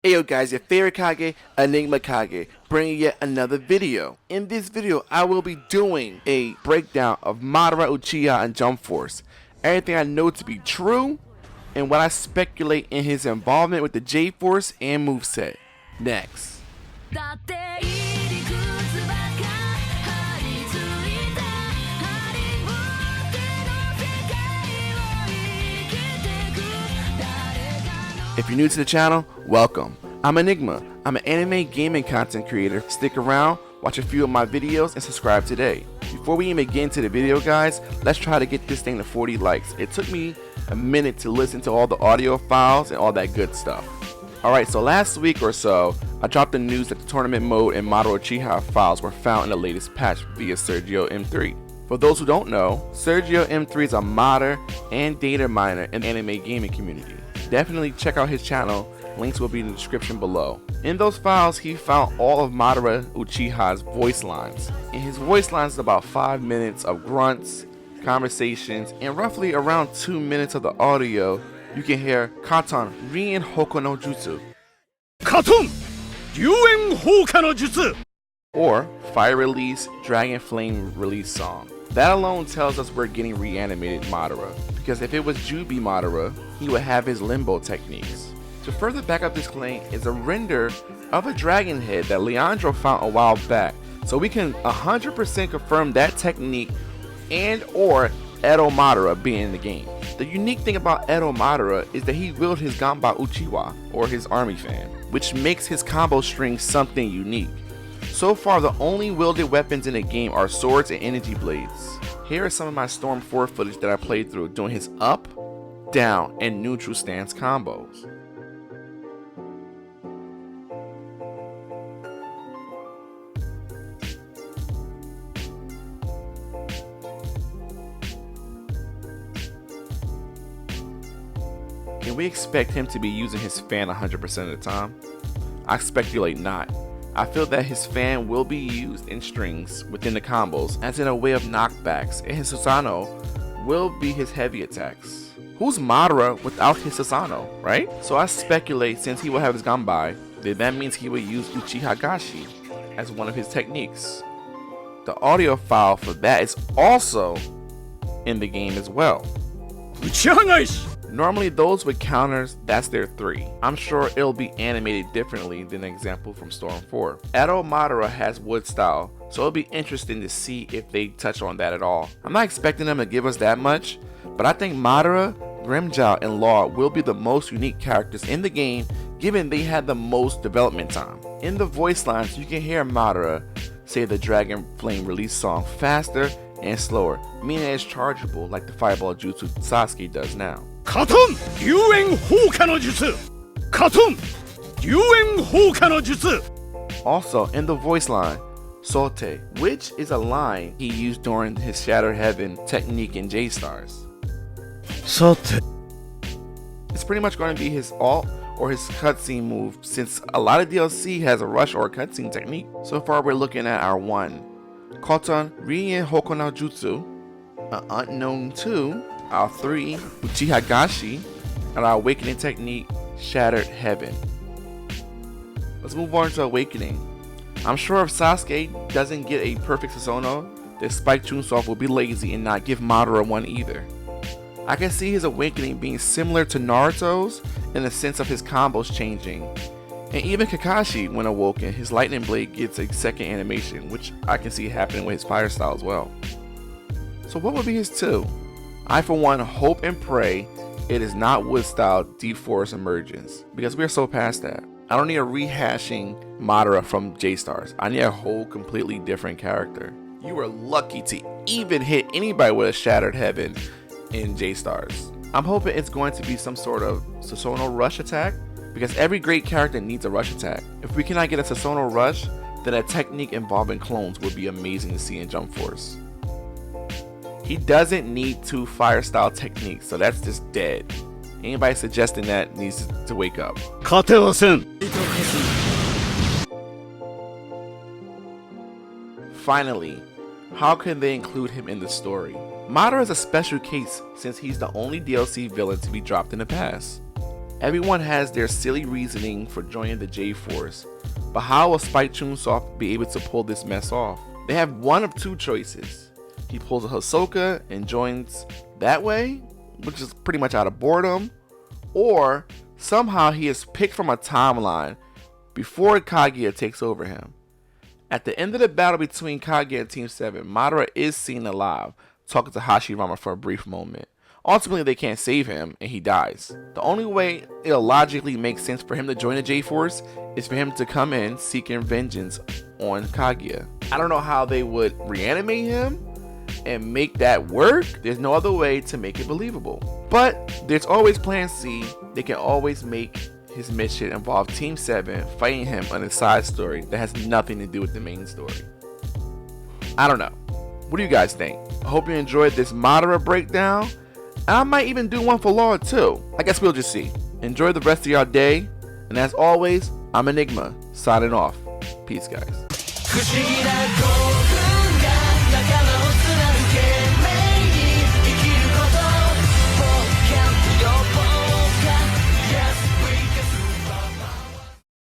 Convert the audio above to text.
Hey guys, your favorite Kage, Enigma Kage, bringing yet another video. In this video, I will be doing a breakdown of Madara Uchiha and Jump Force, everything I know to be true, and what I speculate in his involvement with the J-Force and moveset. Next. If you're new to the channel, welcome. I'm Enigma. I'm an anime gaming content creator. Stick around, watch a few of my videos, and subscribe today. Before we even get into the video, guys, let's try to get this thing to 40 likes. It took me a minute to listen to all the audio files and all that good stuff. Alright, so last week or so, I dropped the news that the tournament mode and Madara Uchiha files were found in the latest patch via Sergio M3. For those who don't know, Sergio M3 is a modder and data miner in the anime gaming community. Definitely check out his channel, links will be in the description below. In those files, he found all of Madara Uchiha's voice lines. And his voice lines is about 5 minutes of grunts, conversations, and roughly around 2 minutes of the audio. You can hear Katon Rien Hoko no Jutsu, Katon Ryuen Hoka no Jutsu, or Fire Release Dragon Flame Release Song. That alone tells us we're getting reanimated Madara, because if it was Jubi Madara, he would have his limbo techniques. To further back up this claim is a render of a dragon head that Leandro found a while back, so we can 100% confirm that technique and or Edo Madara being in the game. The unique thing about Edo Madara is that he wielded his Gamba Uchiwa, or his army fan, which makes his combo string something unique. So far, the only wielded weapons in the game are swords and energy blades. Here are some of my Storm 4 footage that I played through doing his up, down, and neutral stance combos. Can we expect him to be using his fan 100% of the time? I speculate not. I feel that his fan will be used in strings within the combos as in a way of knockbacks, and his Susanoo will be his heavy attacks. Who's Madara without his Susanoo, right? So I speculate since he will have his Ganbai, then that means he will use Uchihagashi as one of his techniques. The audio file for that is also in the game as well. Uchihagashi. Normally those with counters, that's their 3. I'm sure it'll be animated differently than the example from Storm 4. Edo Madara has wood style, so it'll be interesting to see if they touch on that at all. I'm not expecting them to give us that much, but I think Madara, Grimmjow, and Law will be the most unique characters in the game given they had the most development time. In the voice lines, you can hear Madara say the Dragon Flame Release Song faster and slower, meaning it's chargeable like the Fireball Jutsu Sasuke does now. Katon Ryuen Hoka no Jutsu, Katon Ryuen Hoka no Jutsu. Also, in the voice line, Sote, which is a line he used during his Shattered Heaven technique in J-Stars. Sote. It's pretty much going to be his alt or his cutscene move, since a lot of DLC has a rush or a cutscene technique. So far we're looking at our 1, Katon Rien Hoko no Jutsu, an unknown 2, our 3, Uchihagashi, and our awakening technique, Shattered Heaven. Let's move on to awakening. I'm sure if Sasuke doesn't get a perfect Susanoo, the Spike Chunsoft will be lazy and not give Madara one either. I can see his awakening being similar to Naruto's in the sense of his combos changing. And even Kakashi, when awoken, his lightning blade gets a second animation, which I can see happening with his fire style as well. So what would be his 2? I for one hope and pray it is not wood style Deep Forest Emergence, because we are so past that. I don't need a rehashing Madara from J-Stars. I need a whole completely different character. You were lucky to even hit anybody with a Shattered Heaven in J-Stars. I'm hoping it's going to be some sort of Susanoo rush attack, because every great character needs a rush attack. If we cannot get a Susanoo rush, then a technique involving clones would be amazing to see in Jump Force. He doesn't need 2 fire style techniques, so that's just dead. Anybody suggesting that needs to wake up. Finally, how can they include him in the story? Madara is a special case since he's the only DLC villain to be dropped in the past. Everyone has their silly reasoning for joining the J-Force, but how will Spike Chunsoft be able to pull this mess off? They have one of two choices. He pulls a Hisoka and joins that way, which is pretty much out of boredom, or somehow he is picked from a timeline before Kage takes over him. At the end of the battle between Kage and Team 7, Madara is seen alive, talking to Hashirama for a brief moment. Ultimately, they can't save him, and he dies. The only way it'll logically make sense for him to join the J-Force is for him to come in seeking vengeance on Kage. I don't know how they would reanimate him and make that work. There's no other way to make it believable. But there's always Plan C. They can always make his mission involve Team 7 fighting him on a side story that has nothing to do with the main story. I don't know. What do you guys think? I hope you enjoyed this Madara breakdown. I might even do one for Law too. I guess we'll just see. Enjoy the rest of your day. And as always, I'm Enigma, signing off. Peace, guys.